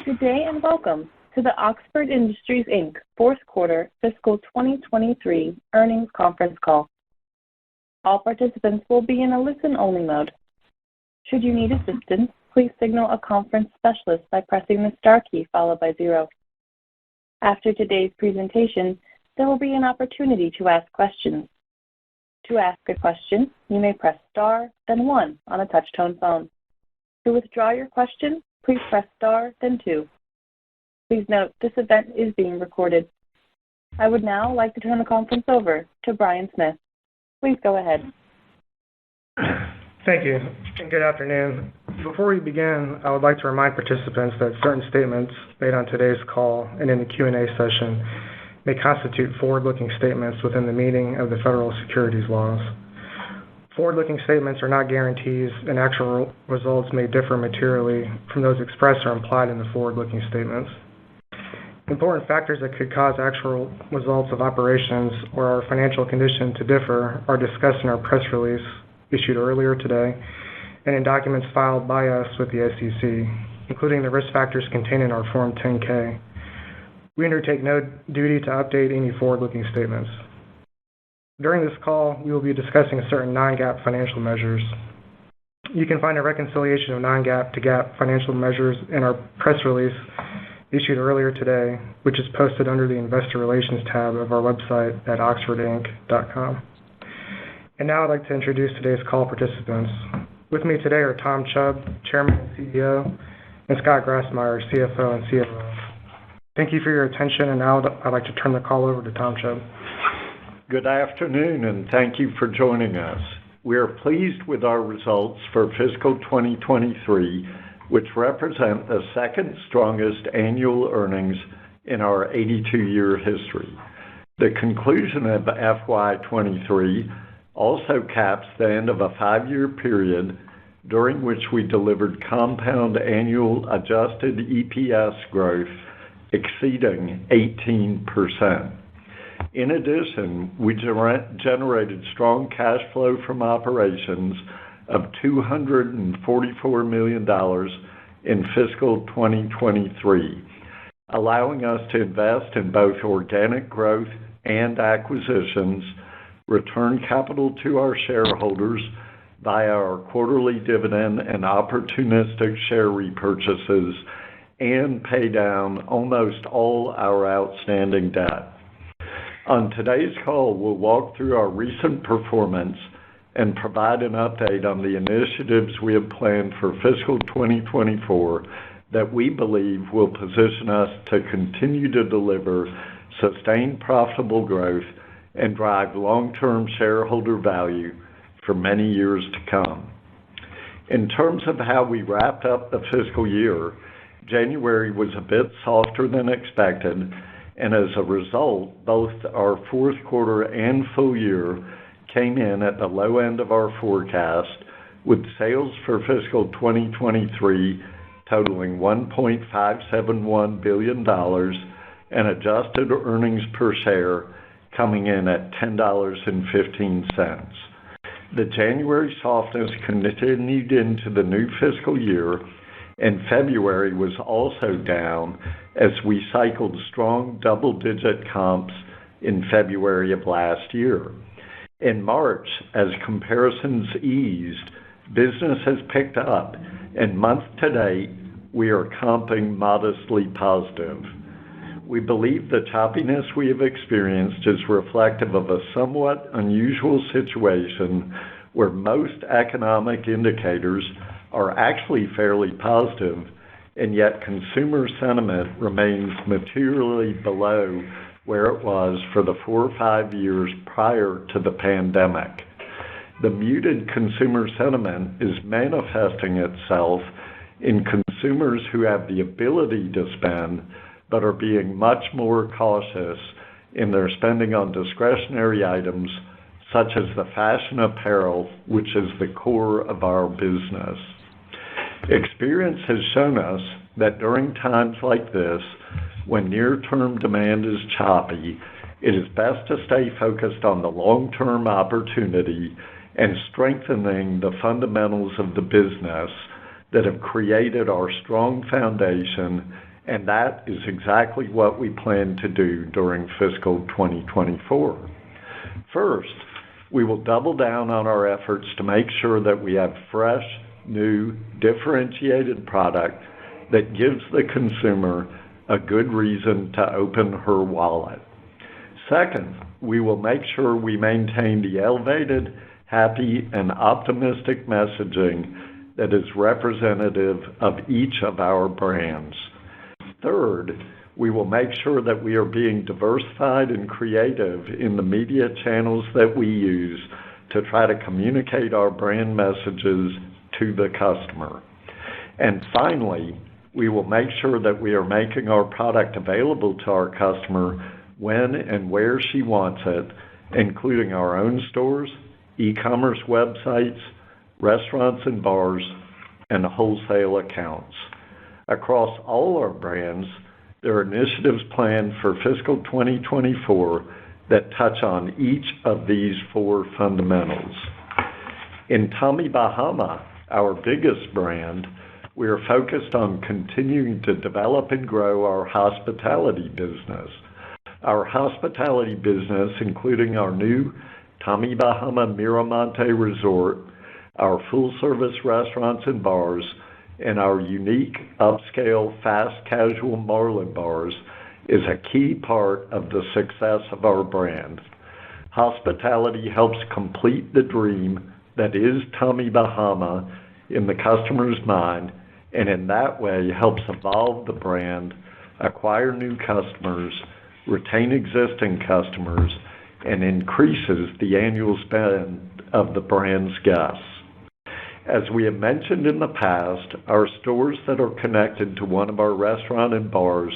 Good day and welcome to the Oxford Industries, Inc. Fourth Quarter Fiscal 2023 Earnings Conference Call. All participants will be in a listen-only mode. Should you need assistance, please signal a conference specialist by pressing the star key followed by 0. After today's presentation, there will be an opportunity to ask questions. To ask a question, you may press star, then 1 on a touch-tone phone. To withdraw your question, please press star, then 2. Please note, this event is being recorded. I would now like to turn the conference over to Brian Smith. Please go ahead. Thank you, and good afternoon. Before we begin, I would like to remind participants that certain statements made on today's call and in the Q&A session may constitute forward-looking statements within the meaning of the federal securities laws. Forward-looking statements are not guarantees, and actual results may differ materially from those expressed or implied in the forward-looking statements. Important factors that could cause actual results of operations or our financial condition to differ are discussed in our press release issued earlier today and in documents filed by us with the SEC, including the risk factors contained in our Form 10-K. We undertake no duty to update any forward-looking statements. During this call, we will be discussing certain non-GAAP financial measures. You can find a reconciliation of non-GAAP to GAAP financial measures in our press release issued earlier today, which is posted under the Investor Relations tab of our website at oxfordinc.com. And now I'd like to introduce today's call participants. With me today are Tom Chubb, Chairman and CEO, and Scott Grassmyer, CFO and COO. Thank you for your attention, and now I'd like to turn the call over to Tom Chubb. Good afternoon, and thank you for joining us. We are pleased with our results for fiscal 2023, which represent the second strongest annual earnings in our 82-year history. The conclusion of FY23 also caps the end of a 5-year period during which we delivered compound annual adjusted EPS growth exceeding 18%. In addition, we generated strong cash flow from operations of $244 million in fiscal 2023, allowing us to invest in both organic growth and acquisitions, return capital to our shareholders via our quarterly dividend and opportunistic share repurchases, and pay down almost all our outstanding debt. On today's call, we'll walk through our recent performance and provide an update on the initiatives we have planned for fiscal 2024 that we believe will position us to continue to deliver sustained profitable growth and drive long-term shareholder value for many years to come. In terms of how we wrapped up the fiscal year, January was a bit softer than expected, and as a result, both our fourth quarter and full year came in at the low end of our forecast, with sales for fiscal 2023 totaling $1.571 billion and adjusted earnings per share coming in at $10.15. The January softness continued into the new fiscal year, and February was also down as we cycled strong double-digit comps in February of last year. In March, as comparisons eased, business has picked up, and month to date, we are comping modestly positive. We believe the choppiness we have experienced is reflective of a somewhat unusual situation where most economic indicators are actually fairly positive, and yet consumer sentiment remains materially below where it was for the 4 or 5 years prior to the pandemic. The muted consumer sentiment is manifesting itself in consumers who have the ability to spend but are being much more cautious in their spending on discretionary items such as the fashion apparel, which is the core of our business. Experience has shown us that during times like this, when near-term demand is choppy, it is best to stay focused on the long-term opportunity and strengthening the fundamentals of the business, that have created our strong foundation, and that is exactly what we plan to do during fiscal 2024. First, we will double down on our efforts to make sure that we have fresh, new, differentiated product that gives the consumer a good reason to open her wallet. Second, we will make sure we maintain the elevated, happy, and optimistic messaging that is representative of each of our brands. Third, we will make sure that we are being diversified and creative in the media channels that we use to try to communicate our brand messages to the customer. And finally, we will make sure that we are making our product available to our customer when and where she wants it, including our own stores, e-commerce websites, restaurants and bars, and wholesale accounts. Across all our brands, there are initiatives planned for fiscal 2024 that touch on each of these four fundamentals. In Tommy Bahama, our biggest brand, we are focused on continuing to develop and grow our hospitality business. Our hospitality business, including our new Tommy Bahama Miramonte Resort, our full-service restaurants and bars, and our unique upscale fast casual Marlin bars, is a key part of the success of our brand. Hospitality helps complete the dream that is Tommy Bahama in the customer's mind, and in that way helps evolve the brand, acquire new customers, retain existing customers, and increases the annual spend of the brand's guests. As we have mentioned in the past, our stores that are connected to one of our restaurants and bars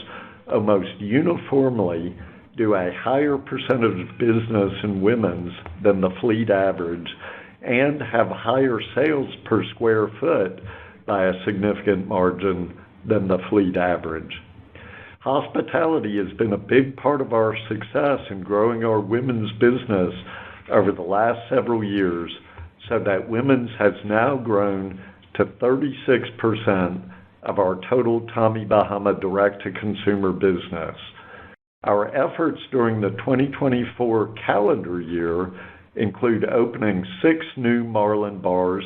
almost uniformly do a higher percentage of business in women's than the fleet average and have higher sales per square foot by a significant margin than the fleet average. Hospitality has been a big part of our success in growing our women's business over the last several years, so that women's has now grown to 36% of our total Tommy Bahama direct-to-consumer business. Our efforts during the 2024 calendar year include opening 6 new Marlin bars,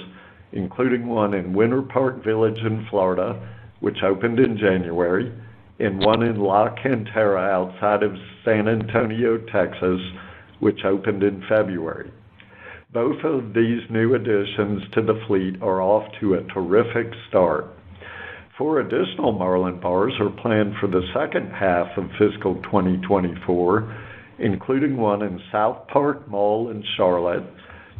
including one in Winter Park Village in Florida, which opened in January, and one in La Cantera outside of San Antonio, Texas, which opened in February. Both of these new additions to the fleet are off to a terrific start. 4 additional Marlin bars are planned for the second half of fiscal 2024, including one in South Park Mall in Charlotte,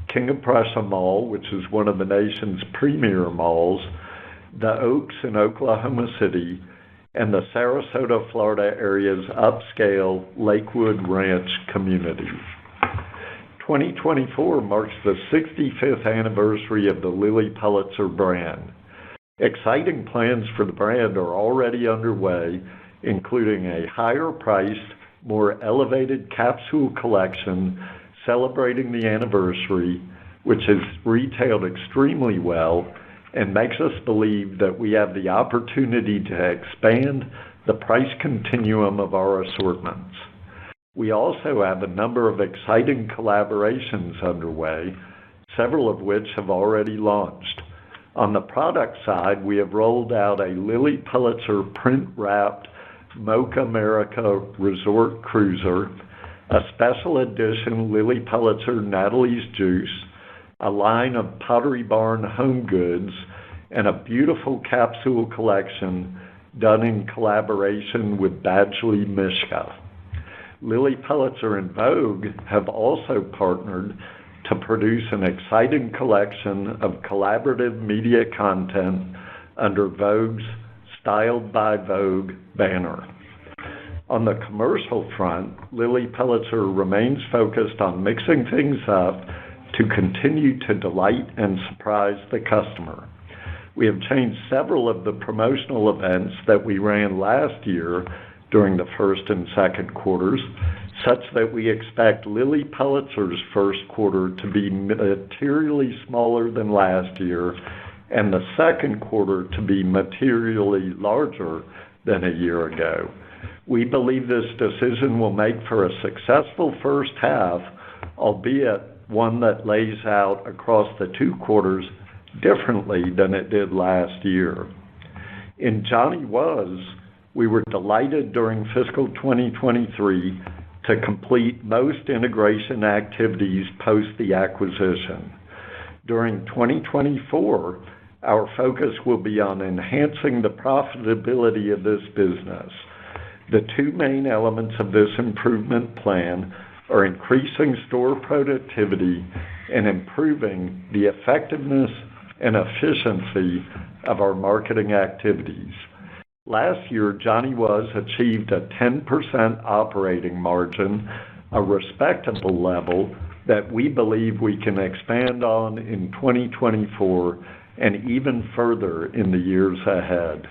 King of Prussia Mall, which is one of the nation's premier malls, the Oaks in Oklahoma City, and the Sarasota, Florida area's upscale Lakewood Ranch community. 2024 marks the 65th anniversary of the Lilly Pulitzer brand. Exciting plans for the brand are already underway, including a higher-priced, more elevated capsule collection celebrating the anniversary, which has retailed extremely well and makes us believe that we have the opportunity to expand the price continuum of our assortments. We also have a number of exciting collaborations underway, several of which have already launched. On the product side, we have rolled out a Lilly Pulitzer print-wrapped Mocha America Resort Cruiser, a special edition Lilly Pulitzer Natalie's Juice, a line of Pottery Barn home goods, and a beautiful capsule collection done in collaboration with Badgley Mishka. Lilly Pulitzer and Vogue have also partnered to produce an exciting collection of collaborative media content under Vogue's Styled by Vogue banner. On the commercial front, Lilly Pulitzer remains focused on mixing things up to continue to delight and surprise the customer. We have changed several of the promotional events that we ran last year during the first and second quarters, such that we expect Lilly Pulitzer's first quarter to be materially smaller than last year and the second quarter to be materially larger than a year ago. We believe this decision will make for a successful first half, albeit one that lays out across the 2 quarters differently than it did last year. In Johnny Was, we were delighted during fiscal 2023 to complete most integration activities post the acquisition. During 2024, our focus will be on enhancing the profitability of this business. The 2 main elements of this improvement plan are increasing store productivity and improving the effectiveness and efficiency of our marketing activities. Last year, Johnny Was achieved a 10% operating margin, a respectable level that we believe we can expand on in 2024 and even further in the years ahead.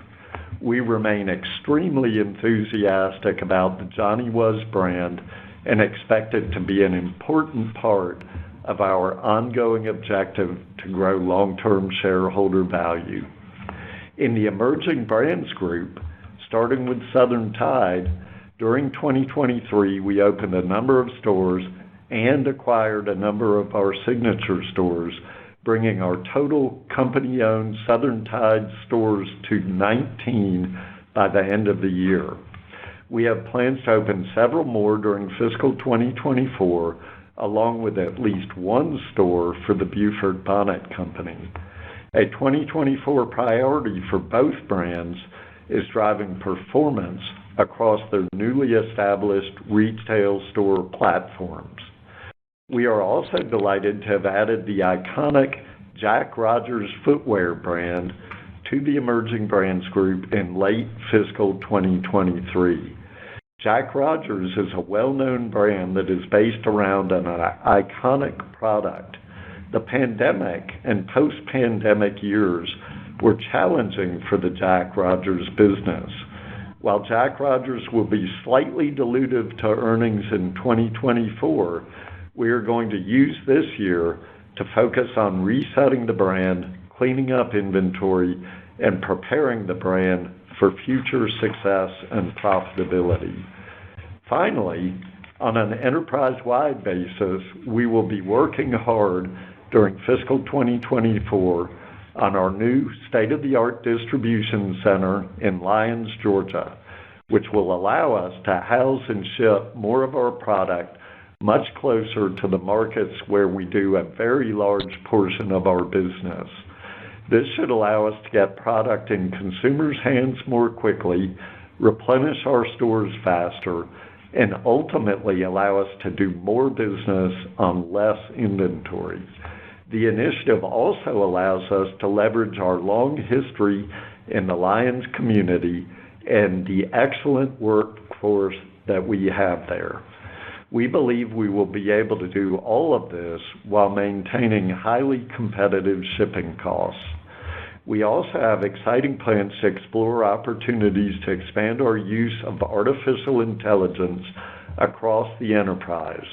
We remain extremely enthusiastic about the Johnny Was brand and expect it to be an important part of our ongoing objective to grow long-term shareholder value. In the Emerging Brands Group, starting with Southern Tide, during 2023, we opened a number of stores and acquired a number of our signature stores, bringing our total company-owned Southern Tide stores to 19 by the end of the year. We have plans to open several more during fiscal 2024, along with at least 1 store for the Beaufort Bonnet Company. A 2024 priority for both brands is driving performance across their newly established retail store platforms. We are also delighted to have added the iconic Jack Rogers footwear brand to the Emerging Brands Group in late fiscal 2023. Jack Rogers is a well-known brand that is based around an iconic product. The pandemic and post-pandemic years were challenging for the Jack Rogers business. While Jack Rogers will be slightly dilutive to earnings in 2024, we are going to use this year to focus on resetting the brand, cleaning up inventory, and preparing the brand for future success and profitability. Finally, on an enterprise-wide basis, we will be working hard during fiscal 2024 on our new state-of-the-art distribution center in Lyons, Georgia, which will allow us to house and ship more of our product much closer to the markets where we do a very large portion of our business. This should allow us to get product in consumers' hands more quickly, replenish our stores faster, and ultimately allow us to do more business on less inventory. The initiative also allows us to leverage our long history in the Lyons community and the excellent workforce that we have there. We believe we will be able to do all of this while maintaining highly competitive shipping costs. We also have exciting plans to explore opportunities to expand our use of artificial intelligence across the enterprise.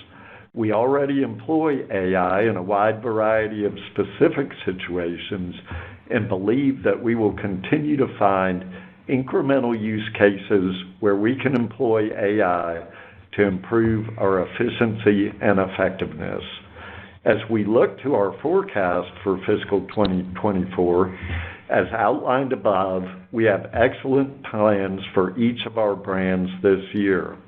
We already employ AI in a wide variety of specific situations and believe that we will continue to find incremental use cases where we can employ AI to improve our efficiency and effectiveness. As we look to our forecast for fiscal 2024, as outlined above, we have excellent plans for each of our brands this year.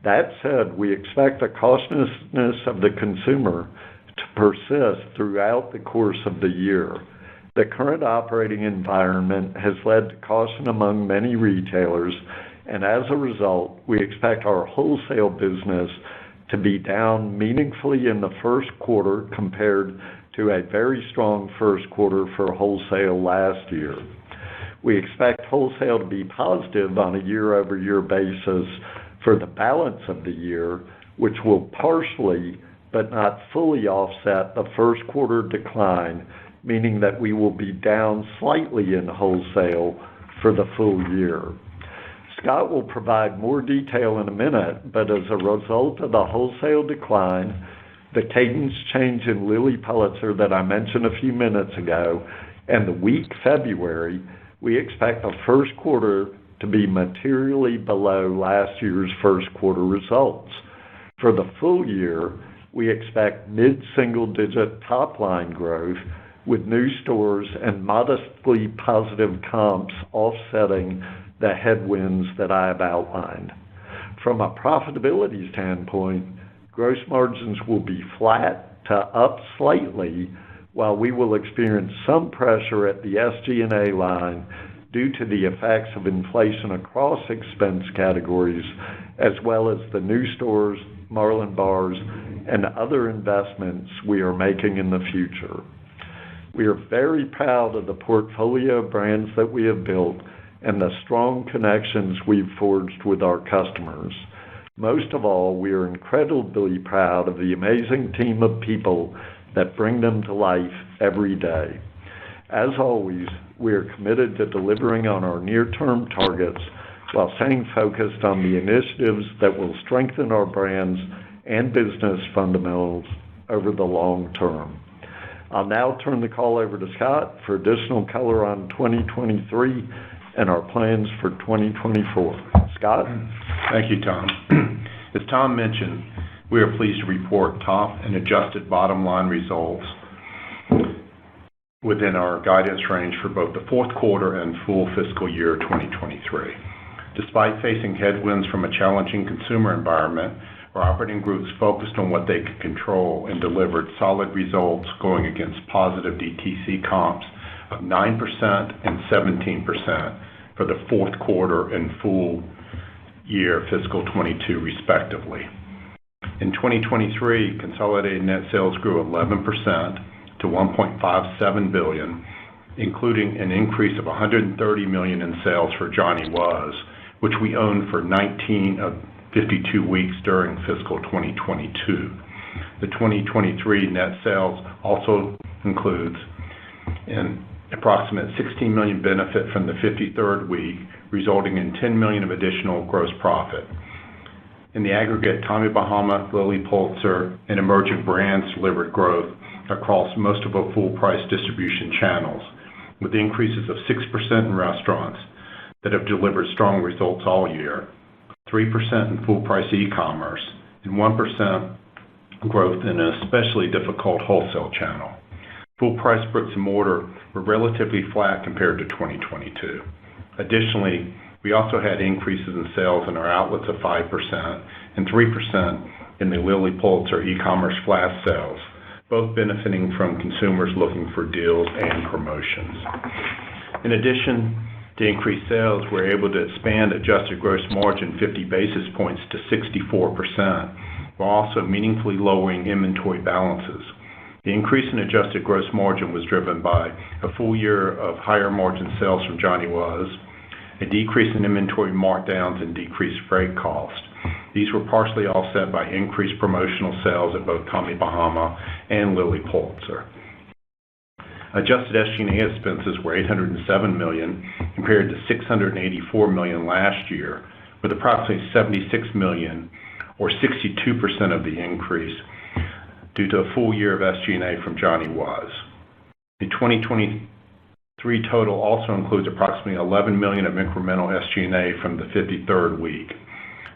That said, we expect the cautiousness of the consumer to persist throughout the course of the year. The current operating environment has led to caution among many retailers, and as a result, we expect our wholesale business to be down meaningfully in the first quarter compared to a very strong first quarter for wholesale last year. We expect wholesale to be positive on a year-over-year basis for the balance of the year, which will partially but not fully offset the first quarter decline, meaning that we will be down slightly in wholesale for the full year. Scott will provide more detail in a minute, but as a result of the wholesale decline, the cadence change in Lilly Pulitzer that I mentioned a few minutes ago, and the weak February, we expect the first quarter to be materially below last year's first quarter results. For the full year, we expect mid-single-digit top-line growth with new stores and modestly positive comps offsetting the headwinds that I have outlined. From a profitability standpoint, gross margins will be flat to up slightly, while we will experience some pressure at the SG&A line due to the effects of inflation across expense categories, as well as the new stores, Marlin Bars, and other investments we are making in the future. We are very proud of the portfolio of brands that we have built and the strong connections we've forged with our customers. Most of all, we are incredibly proud of the amazing team of people that bring them to life every day. As always, we are committed to delivering on our near-term targets while staying focused on the initiatives that will strengthen our brands and business fundamentals over the long term. I'll now turn the call over to Scott for additional color on 2023 and our plans for 2024. Scott? Thank you, Tom. As Tom mentioned, we are pleased to report top and adjusted bottom line results within our guidance range for both the fourth quarter and full fiscal year 2023. Despite facing headwinds from a challenging consumer environment, our operating groups focused on what they could control and delivered solid results going against positive DTC comps of 9% and 17% for the fourth quarter and full year fiscal 22 respectively. In 2023, consolidated net sales grew 11% to $1.57 billion, including an increase of $130 million in sales for Johnny Was, which we owned for 19 of 52 weeks during fiscal 2022. The 2023 net sales also includes an approximate $16 million benefit from the 53rd week, resulting in $10 million of additional gross profit. In the aggregate, Tommy Bahama, Lilly Pulitzer, and emerging brands delivered growth across most of our full-price distribution channels, with increases of 6% in restaurants that have delivered strong results all year, 3% in full-price e-commerce, and 1% growth in an especially difficult wholesale channel. Full-price bricks and mortar were relatively flat compared to 2022. Additionally, we also had increases in sales in our outlets of 5% and 3% in the Lilly Pulitzer e-commerce flash sales, both benefiting from consumers looking for deals and promotions. In addition to increased sales, we're able to expand adjusted gross margin 50 basis points to 64%, while also meaningfully lowering inventory balances. The increase in adjusted gross margin was driven by a full year of higher margin sales from Johnny Was, a decrease in inventory markdowns, and decreased freight cost. These were partially offset by increased promotional sales at both Tommy Bahama and Lilly Pulitzer. Adjusted SG&A expenses were $807 million compared to $684 million last year, with approximately $76 million or 62% of the increase due to a full year of SG&A from Johnny Was. The 2023 total also includes approximately $11 million of incremental SG&A from the 53rd week.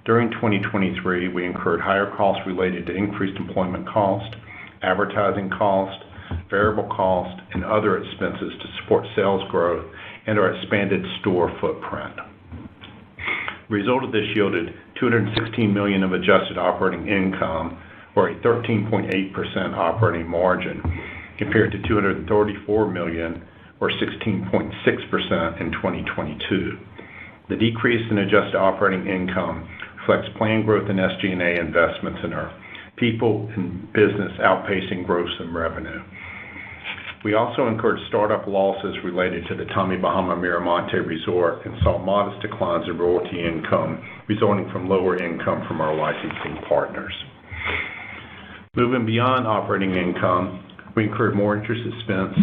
During 2023, we incurred higher costs related to increased employment cost, advertising cost, variable cost, and other expenses to support sales growth and our expanded store footprint. The result of this yielded $216 million of adjusted operating income, or a 13.8% operating margin, compared to $234 million, or 16.6% in 2022. The decrease in adjusted operating income reflects planned growth in SG&A investments in our people and business outpacing growth in revenue. We also incurred startup losses related to the Tommy Bahama Miramonte Resort and saw modest declines in royalty income resulting from lower income from our licensing partners. Moving beyond operating income, we incurred more interest expense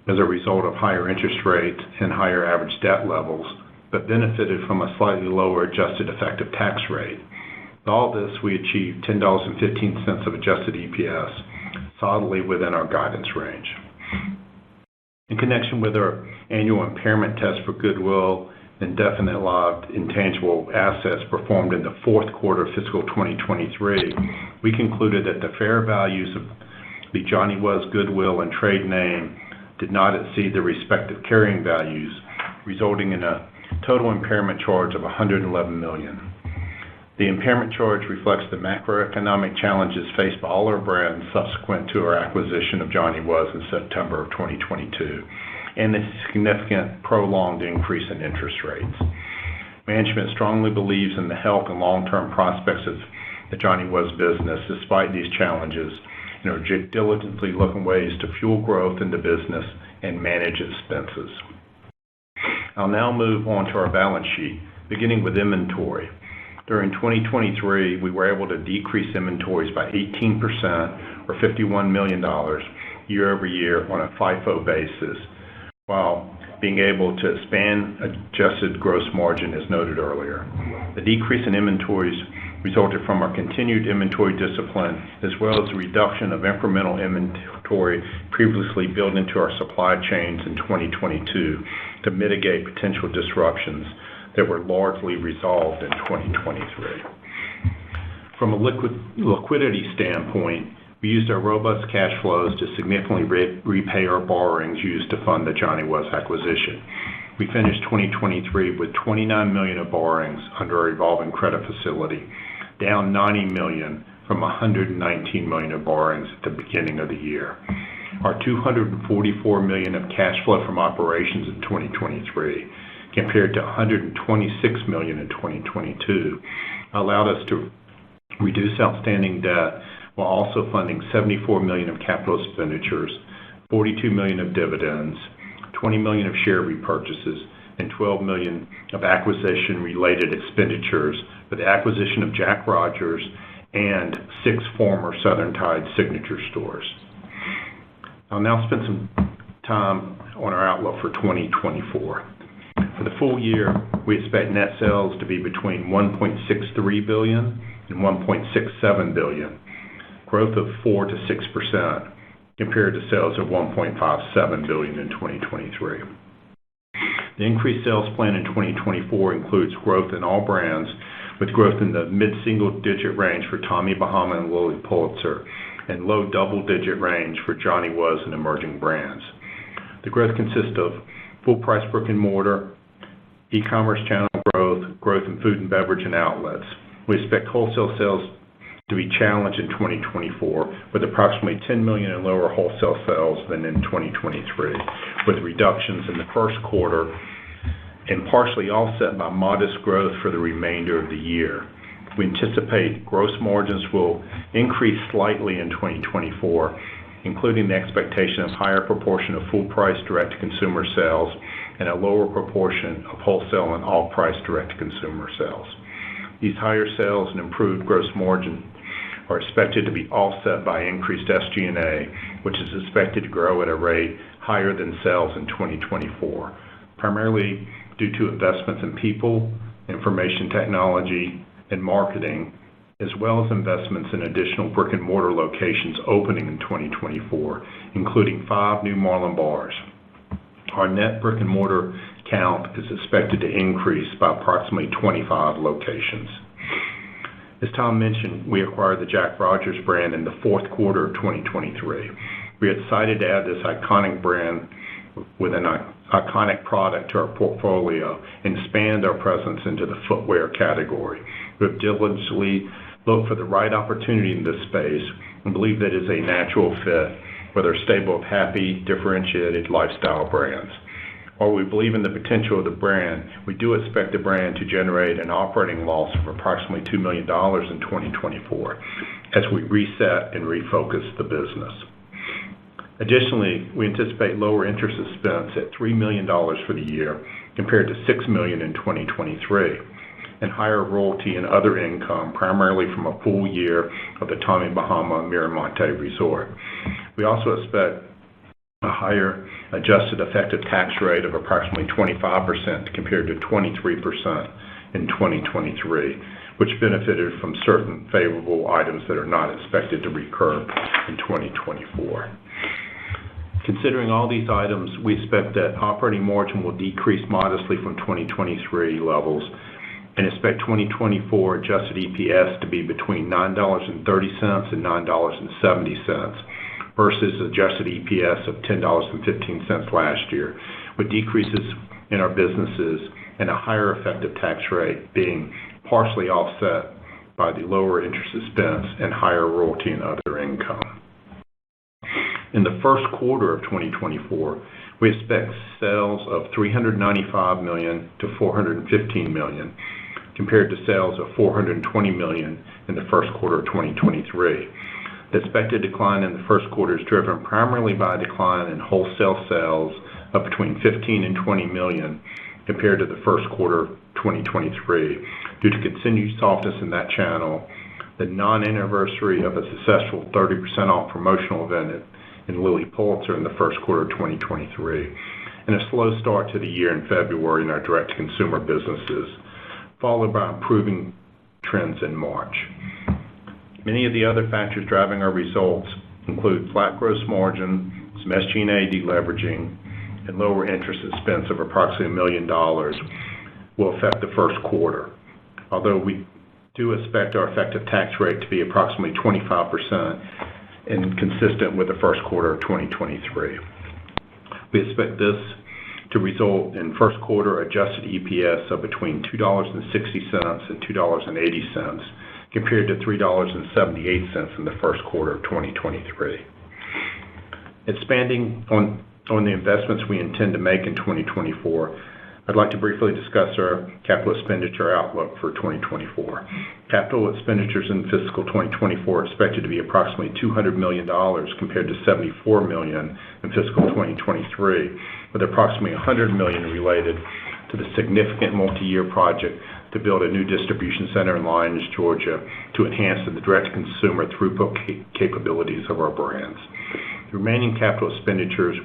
as a result of higher interest rates and higher average debt levels, but benefited from a slightly lower adjusted effective tax rate. With all this, we achieved $10.15 of adjusted EPS, solidly within our guidance range. In connection with our annual impairment test for goodwill and indefinite-lived intangible assets performed in the fourth quarter of fiscal 2023, we concluded that the fair values of the Johnny Was goodwill and trade name did not exceed the respective carrying values, resulting in a total impairment charge of $111 million. The impairment charge reflects the macroeconomic challenges faced by all our brands subsequent to our acquisition of Johnny Was in September of 2022, and the significant prolonged increase in interest rates. Management strongly believes in the health and long-term prospects of the Johnny Was business despite these challenges, and are diligently looking ways to fuel growth in the business and manage expenses. I'll now move on to our balance sheet, beginning with inventory. During 2023, we were able to decrease inventories by 18%, or $51 million, year over year on a FIFO basis, while being able to expand adjusted gross margin as noted earlier. The decrease in inventories resulted from our continued inventory discipline, as well as the reduction of incremental inventory previously built into our supply chains in 2022 to mitigate potential disruptions that were largely resolved in 2023. From a liquidity standpoint, we used our robust cash flows to significantly repay our borrowings used to fund the Johnny Was acquisition. We finished 2023 with $29 million of borrowings under our revolving credit facility, down $90 million from $119 million of borrowings at the beginning of the year. Our $244 million of cash flow from operations in 2023, compared to $126 million in 2022, allowed us to reduce outstanding debt while also funding $74 million of capital expenditures, $42 million of dividends, $20 million of share repurchases, and $12 million of acquisition-related expenditures for the acquisition of Jack Rogers and 6 former Southern Tide signature stores. I'll now spend some time on our outlook for 2024. For the full year, we expect net sales to be between $1.63 billion and $1.67 billion, growth of 4 to 6% compared to sales of $1.57 billion in 2023. The increased sales plan in 2024 includes growth in all brands, with growth in the mid-single-digit range for Tommy Bahama and Lilly Pulitzer, and low double-digit range for Johnny Was and emerging brands. The growth consists of full-price brick-and-mortar, e-commerce channel growth in food and beverage and outlets. We expect wholesale sales to be challenged in 2024, with approximately $10 million in lower wholesale sales than in 2023, with reductions in the first quarter and partially offset by modest growth for the remainder of the year. We anticipate gross margins will increase slightly in 2024, including the expectation of higher proportion of full-price direct-to-consumer sales and a lower proportion of wholesale and all-price direct-to-consumer sales. These higher sales and improved gross margin are expected to be offset by increased SG&A, which is expected to grow at a rate higher than sales in 2024, primarily due to investments in people, information technology, and marketing, as well as investments in additional brick-and-mortar locations opening in 2024, including 5 new Marlin Bars. Our net brick-and-mortar count is expected to increase by approximately 25 locations. As Tom mentioned, we acquired the Jack Rogers brand in the fourth quarter of 2023. We are excited to add this iconic brand with an iconic product to our portfolio and expand our presence into the footwear category. We have diligently looked for the right opportunity in this space and believe that it is a natural fit with our stable of happy, differentiated lifestyle brands. While we believe in the potential of the brand, we do expect the brand to generate an operating loss of approximately $2 million in 2024 as we reset and refocus the business. Additionally, we anticipate lower interest expense at $3 million for the year compared to $6 million in 2023, and higher royalty and other income, primarily from a full year of the Tommy Bahama Miramonte Resort. We also expect a higher adjusted effective tax rate of approximately 25% compared to 23% in 2023, which benefited from certain favorable items that are not expected to recur in 2024. Considering all these items, we expect that operating margin will decrease modestly from 2023 levels and expect 2024 adjusted EPS to be between $9.30 and $9.70 versus adjusted EPS of $10.15 last year, with decreases in our businesses and a higher effective tax rate being partially offset by the lower interest expense and higher royalty and other income. In the first quarter of 2024, we expect sales of $395 million to $415 million, compared to sales of $420 million in the first quarter of 2023. The expected decline in the first quarter is driven primarily by a decline in wholesale sales of between $15 and $20 million compared to the first quarter of 2023 due to continued softness in that channel, the non-anniversary of a successful 30% off promotional event in Lilly Pulitzer in the first quarter of 2023, and a slow start to the year in February in our direct-to-consumer businesses, followed by improving trends in March. Many of the other factors driving our results include flat gross margin, some SG&A deleveraging, and lower interest expense of approximately $1 million will affect the first quarter, although we do expect our effective tax rate to be approximately 25% and consistent with the first quarter of 2023. We expect this to result in first quarter adjusted EPS of between $2.60 and $2.80, compared to $3.78 in the first quarter of 2023. Expanding on the investments we intend to make in 2024, I'd like to briefly discuss our capital expenditure outlook for 2024. Capital expenditures in fiscal 2024 are expected to be approximately $200 million compared to $74 million in fiscal 2023, with approximately $100 million related to the significant multi-year project to build a new distribution center in Lyons, Georgia, to enhance the direct-to-consumer throughput capabilities of our brands. The remaining capital expenditures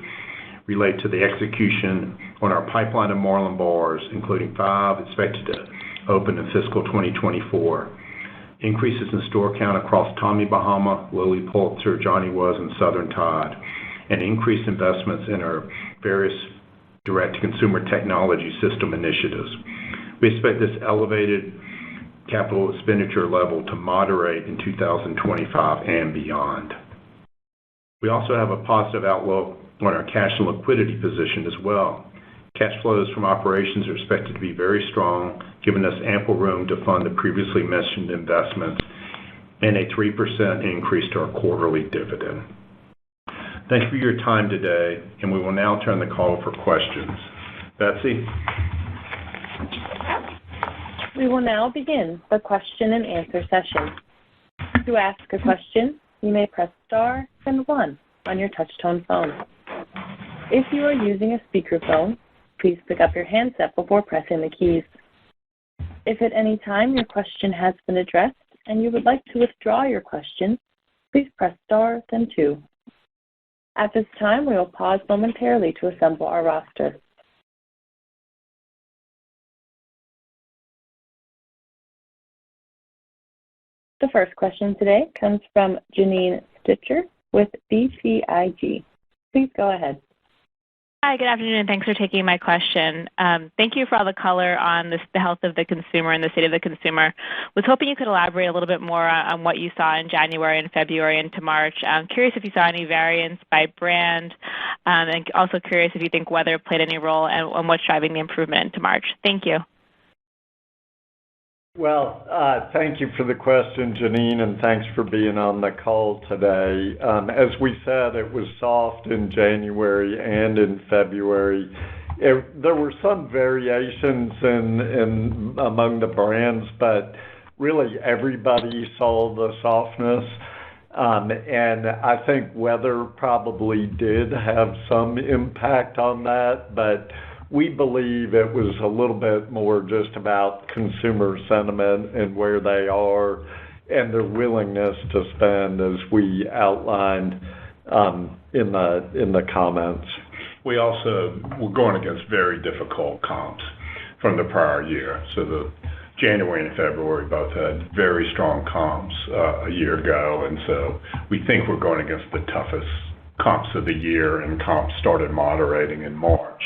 relate to the execution on our pipeline of Marlin bars, including 5 expected to open in fiscal 2024, increases in store count across Tommy Bahama, Lilly Pulitzer, Johnny Was, and Southern Tide, and increased investments in our various direct-to-consumer technology system initiatives. We expect this elevated capital expenditure level to moderate in 2025 and beyond. We also have a positive outlook on our cash and liquidity position as well. Cash flows from operations are expected to be very strong, giving us ample room to fund the previously mentioned investments and a 3% increase to our quarterly dividend. Thank you for your time today, and we will now turn the call for questions. Betsy? We will now begin the question and answer session. To ask a question, you may press star then 1 on your touch-tone phone. If you are using a speakerphone, please pick up your handset before pressing the keys. If at any time your question has been addressed and you would like to withdraw your question, please press star then 2. At this time, we will pause momentarily to assemble our roster. The first question today comes from Janine Stichter with BTIG. Please go ahead. Hi, good afternoon, and thanks for taking my question. Thank you for all the color on the health of the consumer and the state of the consumer. Was hoping you could elaborate a little bit more on what you saw in January and February into March. I'm curious if you saw any variance by brand, and also curious if you think weather played any role and what's driving the improvement into March. Thank you. Well, thank you for the question, Janine, and thanks for being on the call today. As we said, it was soft in January and in February. There were some variations in among the brands, but really everybody saw the softness. And I think weather probably did have some impact on that, but we believe it was a little bit more just about consumer sentiment and where they are and their willingness to spend, as we outlined in the comments. We also were going against very difficult comps from the prior year. So the January and February both had very strong comps a year ago, and so we think we're going against the toughest comps of the year, and comps started moderating in March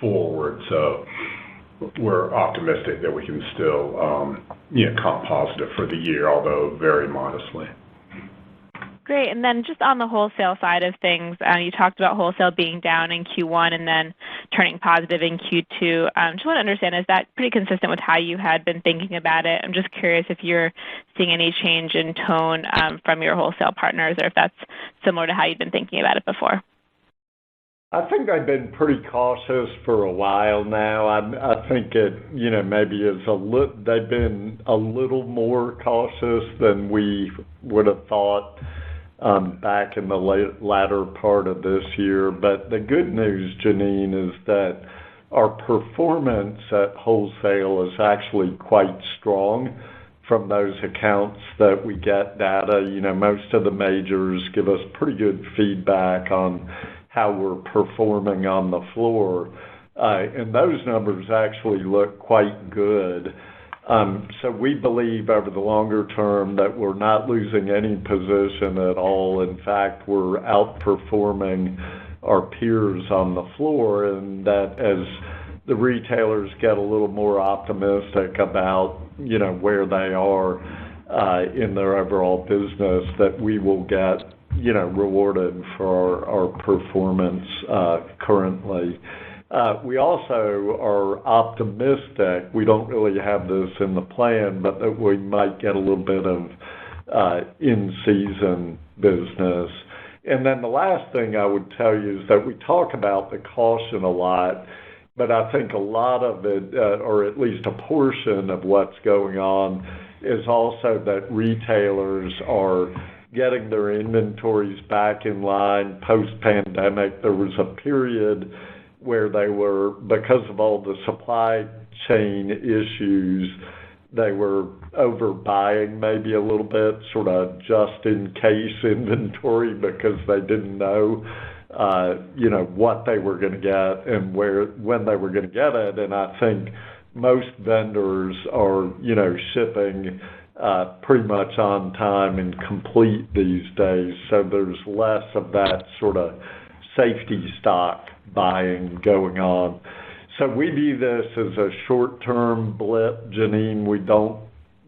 forward. So we're optimistic that we can still comp positive for the year, although very modestly. Great. And then just on the wholesale side of things, you talked about wholesale being down in Q1 and then turning positive in Q2. Just want to understand, is that pretty consistent with how you had been thinking about it? I'm just curious if you're seeing any change in tone from your wholesale partners, or if that's similar to how you've been thinking about it before. I think I've been pretty cautious for a while now. I think it, maybe is they've been a little more cautious than we would have thought back in the latter part of this year. But the good news, Janine, is that our performance at wholesale is actually quite strong from those accounts that we get data. Most of the majors give us pretty good feedback on how we're performing on the floor. And those numbers actually look quite good. So we believe over the longer term that we're not losing any position at all. In fact, we're outperforming our peers on the floor, and that as the retailers get a little more optimistic about, where they are in their overall business, that we will get, rewarded for our performance currently. We also are optimistic, we don't really have this in the plan, but that we might get a little bit of in-season business. And then the last thing I would tell you is that we talk about the caution a lot, but I think a lot of it, or at least a portion of what's going on, is also that retailers are getting their inventories back in line post-pandemic. There was a period where they were, because of all the supply chain issues, they were overbuying maybe a little bit, sort of just in case inventory, because they didn't know, what they were going to get and when they were going to get it. And I think most vendors are, shipping pretty much on time and complete these days. So there's less of that sort of safety stock buying going on. So we view this as a short-term blip, Janine. We don't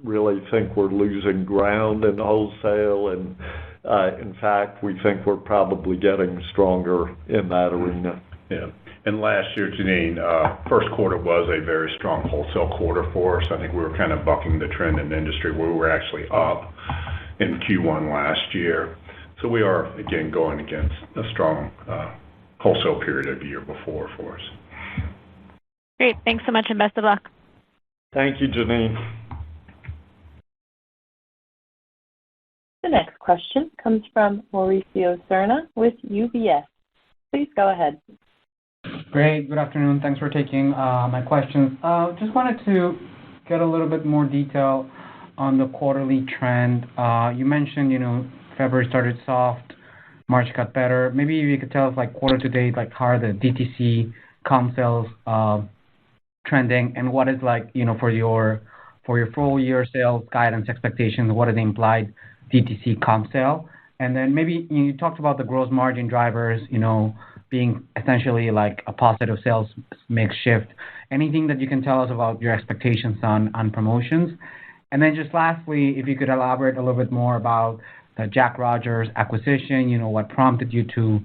really think we're losing ground in wholesale, and in fact, we think we're probably getting stronger in that arena. Yeah. And last year, Janine, first quarter was a very strong wholesale quarter for us. I think we were kind of bucking the trend in the industry where we were actually up in Q1 last year. So we are, again, going against a strong wholesale period of the year before for us. Great. Thanks so much, and best of luck. Thank you, Janine. The next question comes from Mauricio Serna with UBS. Please go ahead. Great. Good afternoon. Thanks for taking my questions. Just wanted to get a little bit more detail on the quarterly trend. You mentioned, February started soft, March got better. Maybe you could tell us, quarter to date, how are the DTC comp sales trending, and what is for your full year sales guidance expectations, what are the implied DTC comp sale? And then maybe you talked about the gross margin drivers, being essentially a positive sales mix shift. Anything that you can tell us about your expectations on promotions? And then just lastly, if you could elaborate a little bit more about the Jack Rogers acquisition, what prompted you to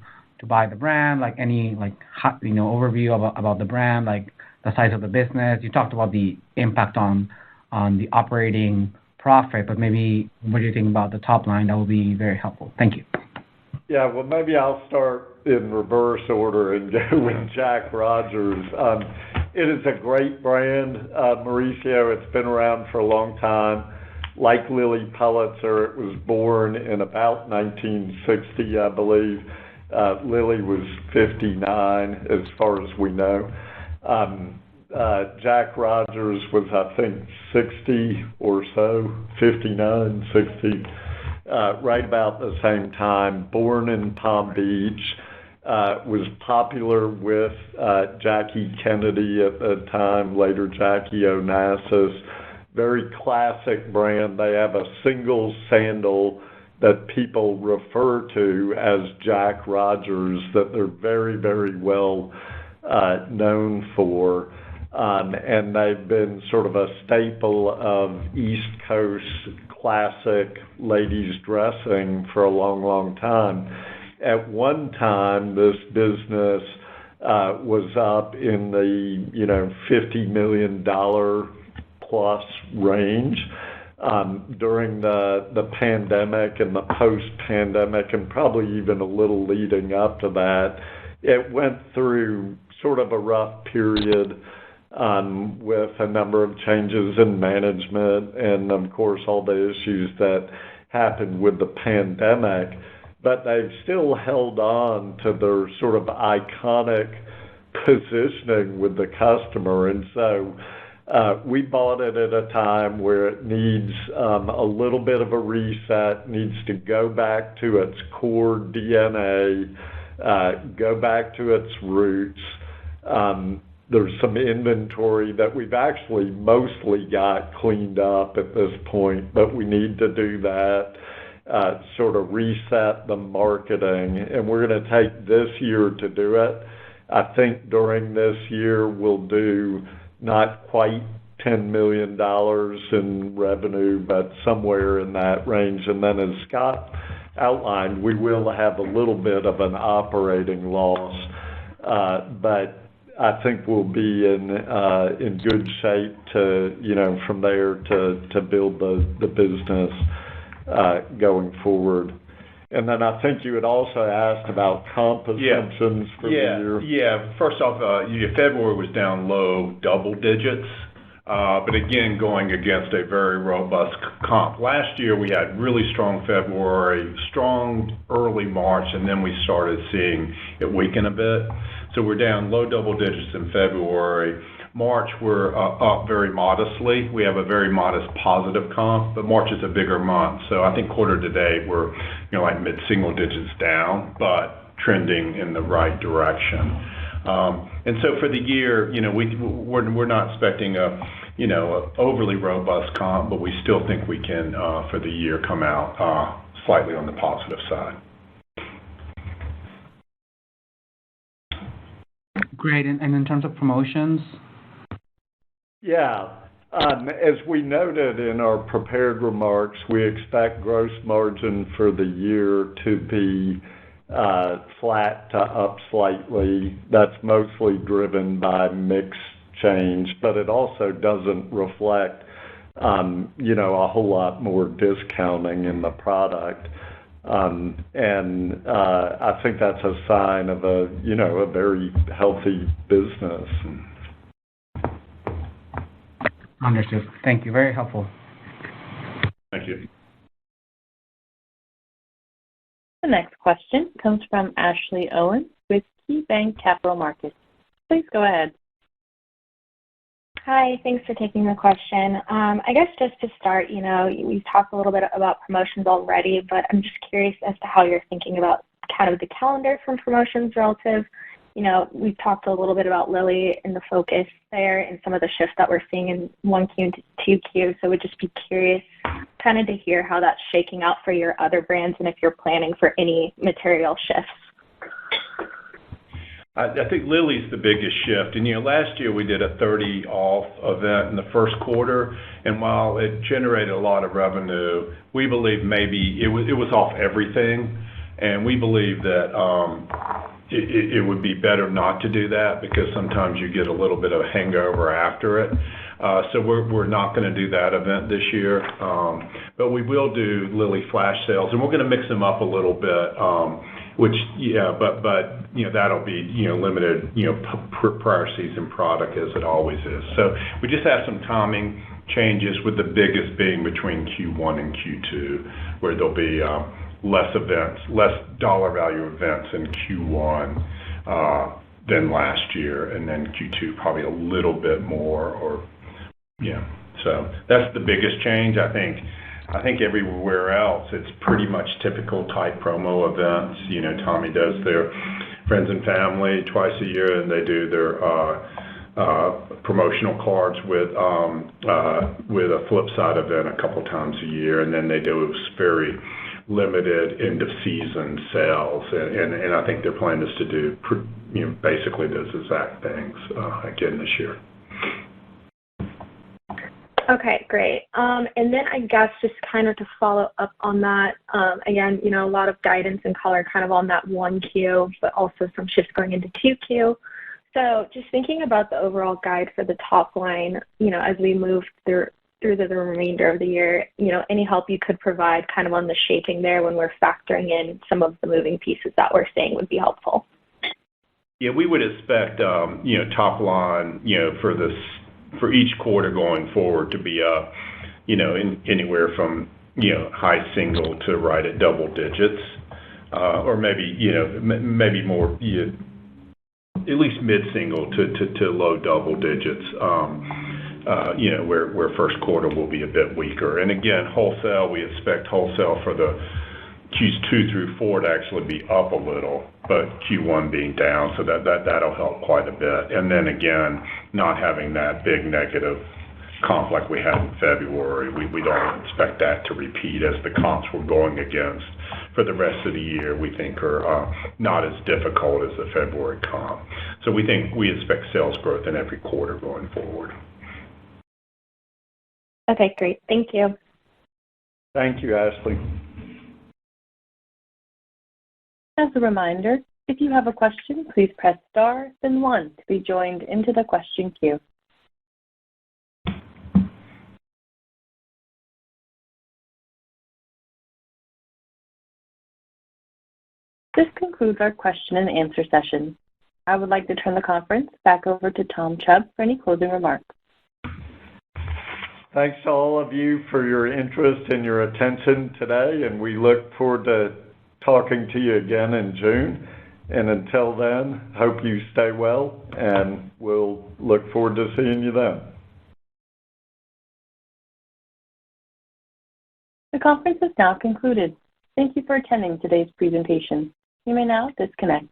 buy the brand, any overview about the brand, the size of the business. You talked about the impact on the operating profit, but maybe what do you think about the top line? That would be very helpful. Thank you. Yeah, well, maybe I'll start in reverse order and go with Jack Rogers. It is a great brand, Mauricio. It's been around for a long time. Like Lilly Pulitzer, it was born in about 1960, I believe. Lilly was 59, as far as we know. Jack Rogers was, I think, 60 or so, 59, 60, right about the same time. Born in Palm Beach, was popular with Jackie Kennedy at the time, later Jackie Onassis. Very classic brand. They have a single sandal that people refer to as Jack Rogers that they're very, very well known for. And they've been sort of a staple of East Coast classic ladies dressing for a long, long time. At one time, this business was up in the $50 million plus range. During the pandemic and the post-pandemic, and probably even a little leading up to that, it went through sort of a rough period with a number of changes in management and, of course, all the issues that happened with the pandemic. But they've still held on to their sort of iconic positioning with the customer. And so we bought it at a time where it needs a little bit of a reset, needs to go back to its core DNA, go back to its roots. There's some inventory that we've actually mostly got cleaned up at this point, but we need to do that, sort of reset the marketing, and we're going to take this year to do it. I think during this year we'll do not quite $10 million in revenue, but somewhere in that range. And then as Scott outlined, we will have a little bit of an operating loss, but I think we'll be in good shape to, from there to build the business going forward. And then I think you had also asked about comp assumptions for the year. Yeah. First off, February was down low double digits, but again, going against a very robust comp. Last year, we had really strong February, strong early March, and then we started seeing it weaken a bit. So we're down low double digits in February. March, we're up very modestly. We have a very modest positive comp, but March is a bigger month. So I think quarter to date, we're like mid-single digits down, but trending in the right direction. And so for the year, we're not expecting a overly robust comp, but we still think we can, for the year, come out slightly on the positive side. Great. And in terms of promotions? Yeah. As we noted in our prepared remarks, we expect gross margin for the year to be flat to up slightly. That's mostly driven by mix change, but it also doesn't reflect, a whole lot more discounting in the product. And I think that's a sign of a very healthy business. Understood. Thank you. Very helpful. Thank you. The next question comes from Ashley Owens with KeyBanc Capital Markets. Please go ahead. Hi, thanks for taking the question. I guess just to start, we've talked a little bit about promotions already, but I'm just curious as to how you're thinking about kind of the calendar from promotions relative. We've talked a little bit about Lilly and the focus there and some of the shifts that we're seeing in 1Q and 2Q. So we'd just be curious kind of to hear how that's shaking out for your other brands and if you're planning for any material shifts. I think Lilly's the biggest shift. And, last year we did a 30 off event in the first quarter. And while it generated a lot of revenue, we believe maybe it was off everything. And we believe that it would be better not to do that because sometimes you get a little bit of a hangover after it. So we're not going to do that event this year. But we will do Lilly flash sales. And we're going to mix them up a little bit. But that'll be limited prior season product as it always is. So we just have some timing changes, with the biggest being between Q1 and Q2, where there'll be less dollar value events in Q1 than last year, and then Q2 probably a little bit more. So that's the biggest change. I think everywhere else, it's pretty much typical type promo events. Tommy does their friends and family twice a year, and they do their promotional cards with a flip side event a couple times a year, and then they do very limited end-of-season sales, and I think their plan is to do basically those exact things again this year. Okay, great. And then I guess just kind of to follow up on that, again, a lot of guidance and color kind of on that 1Q, but also some shifts going into 2Q. So just thinking about the overall guide for the top line, as we move through the remainder of the year, any help you could provide kind of on the shaping there when we're factoring in some of the moving pieces that we're seeing would be helpful. Yeah, we would expect, top line, for each quarter going forward to be up, anywhere from, high single to right at double digits, or maybe more, at least mid-single to low double digits, where first quarter will be a bit weaker. And again, wholesale, we expect wholesale for the Q2 through 4 to actually be up a little, but Q1 being down, so that'll help quite a bit. And then again, not having that big negative comp like we had in February, we don't expect that to repeat, as the comps we're going against for the rest of the year we think are not as difficult as the February comp. So we expect sales growth in every quarter going forward. Okay, great. Thank you. Thank you, Ashley. As a reminder, if you have a question, please press star, then 1 to be joined into the question queue. This concludes our question and answer session. I would like to turn the conference back over to Tom Chubb for any closing remarks. Thanks to all of you for your interest and your attention today, and we look forward to talking to you again in June. And until then, hope you stay well, and we'll look forward to seeing you then. The conference is now concluded. Thank you for attending today's presentation. You may now disconnect.